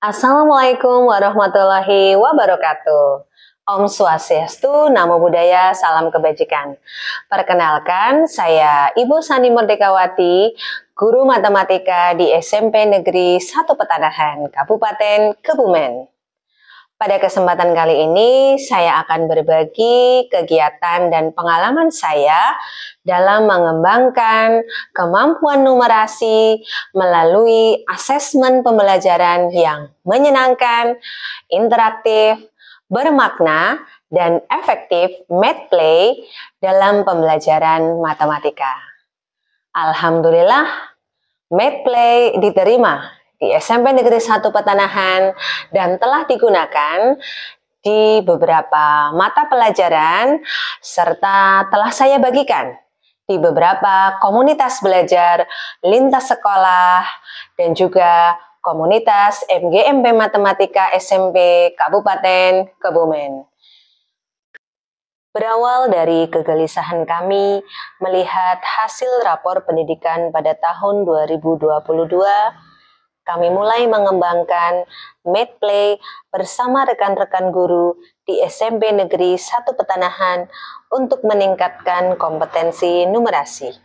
Assalamualaikum warahmatullahi wabarakatuh. Om Swastiastu, Namo Buddhaya, Salam Kebajikan. Perkenalkan, saya Ibu Sani Merdekawati, Guru Matematika di SMP Negeri 1 Petanahan, Kabupaten Kebumen. Pada kesempatan kali ini, saya akan berbagi kegiatan dan pengalaman saya dalam mengembangkan kemampuan numerasi melalui asesmen pembelajaran yang menyenangkan, interaktif, bermakna, dan efektif MathPlay dalam pembelajaran matematika. Alhamdulillah, MathPlay diterima di SMP Negeri 1 Petanahan dan telah digunakan di beberapa mata pelajaran serta telah saya bagikan di beberapa komunitas belajar lintas sekolah dan juga komunitas MGMP Matematika SMP Kabupaten Kebumen. Berawal dari kegelisahan kami melihat hasil rapor pendidikan pada tahun 2022, kami mulai mengembangkan MathPlay bersama rekan-rekan guru di SMP Negeri 1 Petanahan untuk meningkatkan kompetensi numerasi.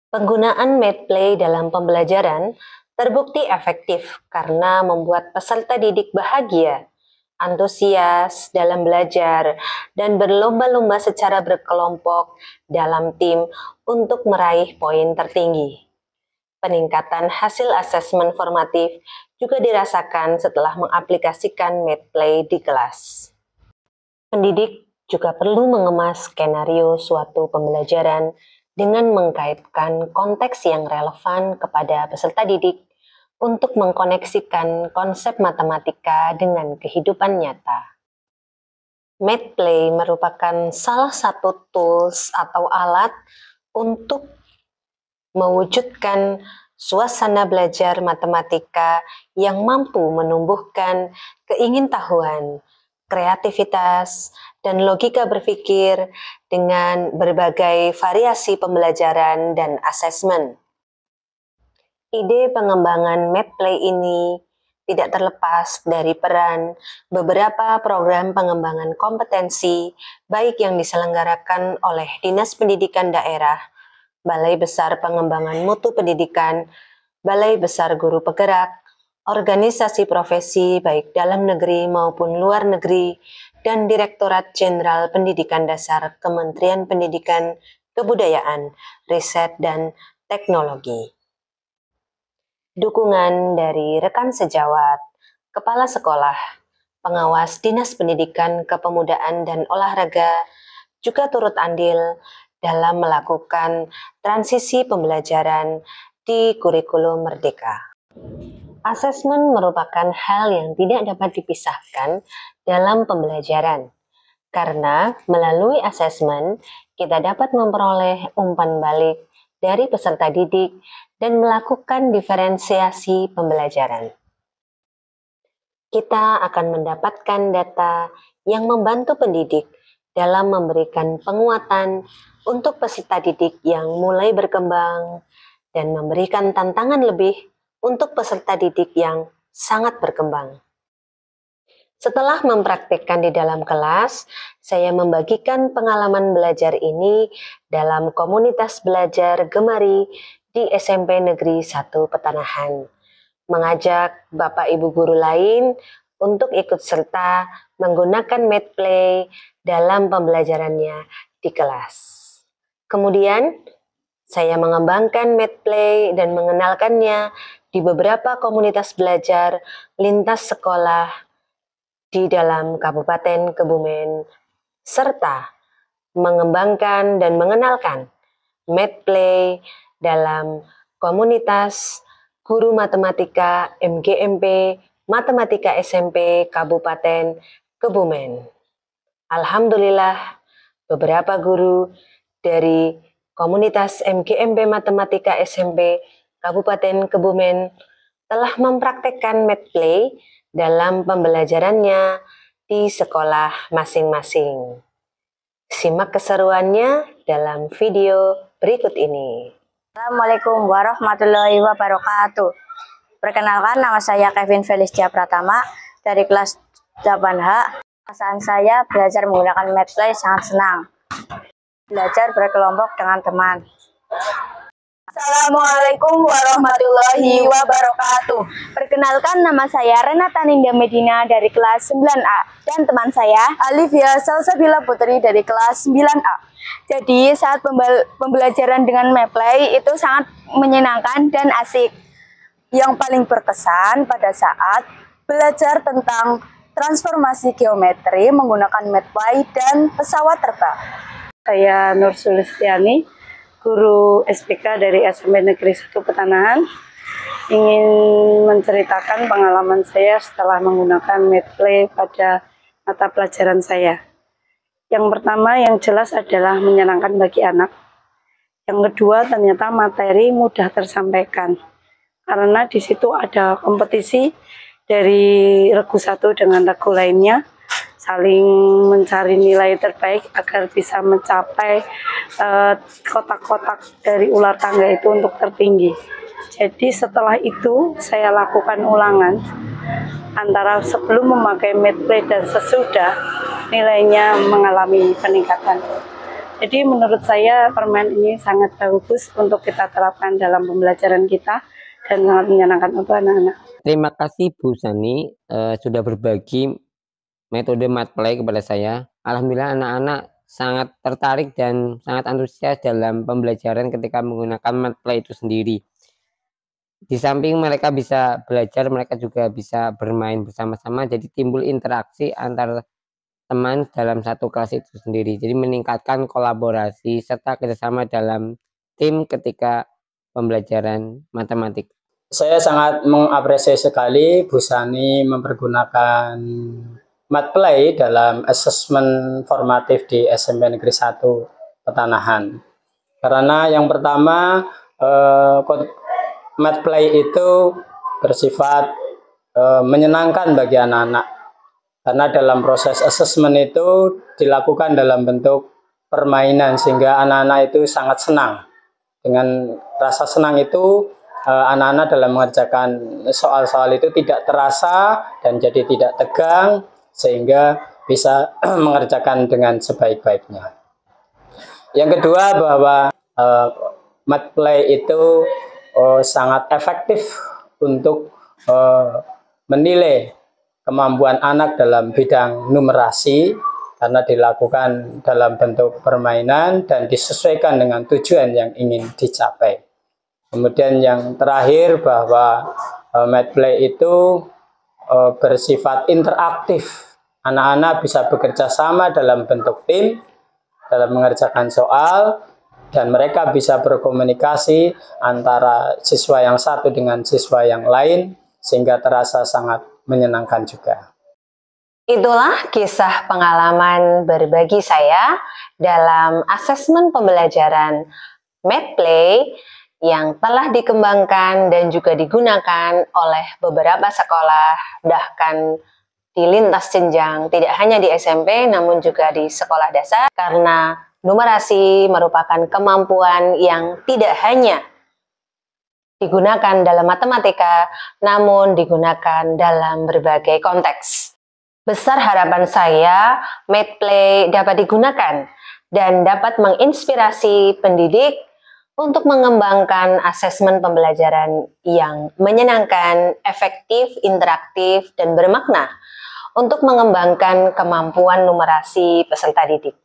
Penggunaan MathPlay dalam pembelajaran terbukti efektif karena membuat peserta didik bahagia, antusias dalam belajar, dan berlomba-lomba secara berkelompok dalam tim untuk meraih poin tertinggi. Peningkatan hasil asesmen formatif juga dirasakan setelah mengaplikasikan MathPlay di kelas. Pendidik juga perlu mengemas skenario suatu pembelajaran dengan mengkaitkan konteks yang relevan kepada peserta didik untuk mengkoneksikan konsep matematika dengan kehidupan nyata. MathPlay merupakan salah satu tools atau alat untuk mewujudkan suasana belajar matematika yang mampu menumbuhkan keingintahuan, kreativitas, dan logika berpikir dengan berbagai variasi pembelajaran dan asesmen. Ide pengembangan MathPlay ini tidak terlepas dari peran beberapa program pengembangan kompetensi baik yang diselenggarakan oleh Dinas Pendidikan Daerah, Balai Besar Pengembangan Mutu Pendidikan, Balai Besar Guru Penggerak, organisasi profesi baik dalam negeri maupun luar negeri, dan Direktorat Jenderal Pendidikan Dasar Kementerian Pendidikan, Kebudayaan, Riset, dan Teknologi. Dukungan dari rekan sejawat, kepala sekolah, pengawas Dinas Pendidikan, Kepemudaan, dan Olahraga juga turut andil dalam melakukan transisi pembelajaran di kurikulum Merdeka. Asesmen merupakan hal yang tidak dapat dipisahkan dalam pembelajaran, karena melalui asesmen kita dapat memperoleh umpan balik dari peserta didik dan melakukan diferensiasi pembelajaran. Kita akan mendapatkan data yang membantu pendidik dalam memberikan penguatan untuk peserta didik yang mulai berkembang dan memberikan tantangan lebih untuk peserta didik yang sangat berkembang. Setelah mempraktikkan di dalam kelas, saya membagikan pengalaman belajar ini dalam komunitas belajar Gemari di SMP Negeri 1 Petanahan, mengajak Bapak Ibu guru lain untuk ikut serta menggunakan MathPlay dalam pembelajarannya di kelas. Kemudian, saya mengembangkan MathPlay dan mengenalkannya di beberapa komunitas belajar lintas sekolah di dalam Kabupaten Kebumen, serta mengembangkan dan mengenalkan MathPlay dalam komunitas guru matematika MGMP Matematika SMP Kabupaten Kebumen. Alhamdulillah, beberapa guru dari komunitas MGMP Matematika SMP Kabupaten Kebumen telah mempraktekkan MathPlay dalam pembelajarannya di sekolah masing-masing. Simak keseruannya dalam video berikut ini. Assalamualaikum warahmatullahi wabarakatuh. Perkenalkan, nama saya Kevin Felistia Pratama dari kelas 8H. Perasaan saya belajar menggunakan Medplay sangat senang. Belajar berkelompok dengan teman. Assalamualaikum warahmatullahi wabarakatuh. Perkenalkan, nama saya Renata Ninda Medina dari kelas 9A dan teman saya Alivia Salsabila Putri dari kelas 9A. Jadi saat pembelajaran dengan Medplay itu sangat menyenangkan dan asik. Yang paling berkesan pada saat belajar tentang transformasi geometri menggunakan Medplay dan pesawat terbang. Saya Nur Sulistiani, guru SPK dari SMP Negeri 1 Petanahan, ingin menceritakan pengalaman saya setelah menggunakan Medplay pada mata pelajaran saya. Yang pertama yang jelas adalah menyenangkan bagi anak. Yang kedua, ternyata materi mudah tersampaikan. Karena di situ ada kompetisi dari regu satu dengan regu lainnya, saling mencari nilai terbaik agar bisa mencapai kotak-kotak dari ular tangga itu untuk tertinggi. Jadi setelah itu saya lakukan ulangan antara sebelum memakai Medplay dan sesudah, nilainya mengalami peningkatan. Jadi menurut saya permainan ini sangat bagus untuk kita terapkan dalam pembelajaran kita dan sangat menyenangkan untuk anak-anak. Terima kasih Bu Sani sudah berbagi metode Medplay kepada saya. Alhamdulillah anak-anak sangat tertarik dan sangat antusias dalam pembelajaran ketika menggunakan Medplay itu sendiri. Di samping mereka bisa belajar, mereka juga bisa bermain bersama-sama, jadi timbul interaksi antar teman dalam satu kelas itu sendiri. Jadi meningkatkan kolaborasi serta kerjasama dalam tim ketika pembelajaran matematik. Saya sangat mengapresiasi sekali Bu Sani mempergunakan Medplay dalam asesmen formatif di SMP Negeri 1 Petanahan. Karena yang pertama, Medplay itu bersifat menyenangkan bagi anak-anak. Karena dalam proses asesmen itu dilakukan dalam bentuk permainan sehingga anak-anak itu sangat senang. Dengan rasa senang itu anak-anak dalam mengerjakan soal-soal itu tidak terasa dan jadi tidak tegang sehingga bisa mengerjakan dengan sebaik-baiknya. Yang kedua, bahwa Medplay itu sangat efektif untuk menilai kemampuan anak dalam bidang numerasi karena dilakukan dalam bentuk permainan dan disesuaikan dengan tujuan yang ingin dicapai. Kemudian yang terakhir, bahwa Medplay itu bersifat interaktif. Anak-anak bisa bekerja sama dalam bentuk tim, dalam mengerjakan soal, dan mereka bisa berkomunikasi antara siswa yang satu dengan siswa yang lain, sehingga terasa sangat menyenangkan juga. Itulah kisah pengalaman berbagi saya dalam asesmen pembelajaran Medplay yang telah dikembangkan dan juga digunakan oleh beberapa sekolah, bahkan di lintas jenjang, tidak hanya di SMP namun juga di sekolah dasar, karena numerasi merupakan kemampuan yang tidak hanya digunakan dalam matematika, namun digunakan dalam berbagai konteks. Besar harapan saya, Medplay dapat digunakan dan dapat menginspirasi pendidik untuk mengembangkan asesmen pembelajaran yang menyenangkan, efektif, interaktif, dan bermakna untuk mengembangkan kemampuan numerasi peserta didik.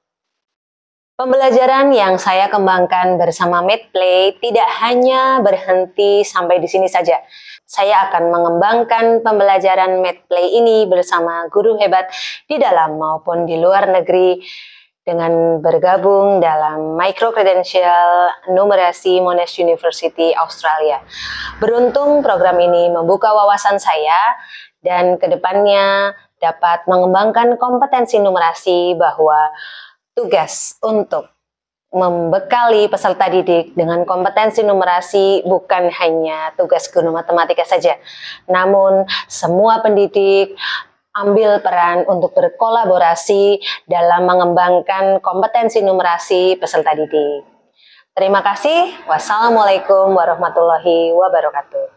Pembelajaran yang saya kembangkan bersama Medplay tidak hanya berhenti sampai di sini saja. Saya akan mengembangkan pembelajaran Medplay ini bersama guru hebat di dalam maupun di luar negeri dengan bergabung dalam Micro Credential Numerasi Monash University Australia. Beruntung program ini membuka wawasan saya dan kedepannya dapat mengembangkan kompetensi numerasi, bahwa tugas untuk membekali peserta didik dengan kompetensi numerasi bukan hanya tugas guru matematika saja, namun semua pendidik ambil peran untuk berkolaborasi dalam mengembangkan kompetensi numerasi peserta didik. Terima kasih. Wassalamualaikum warahmatullahi wabarakatuh.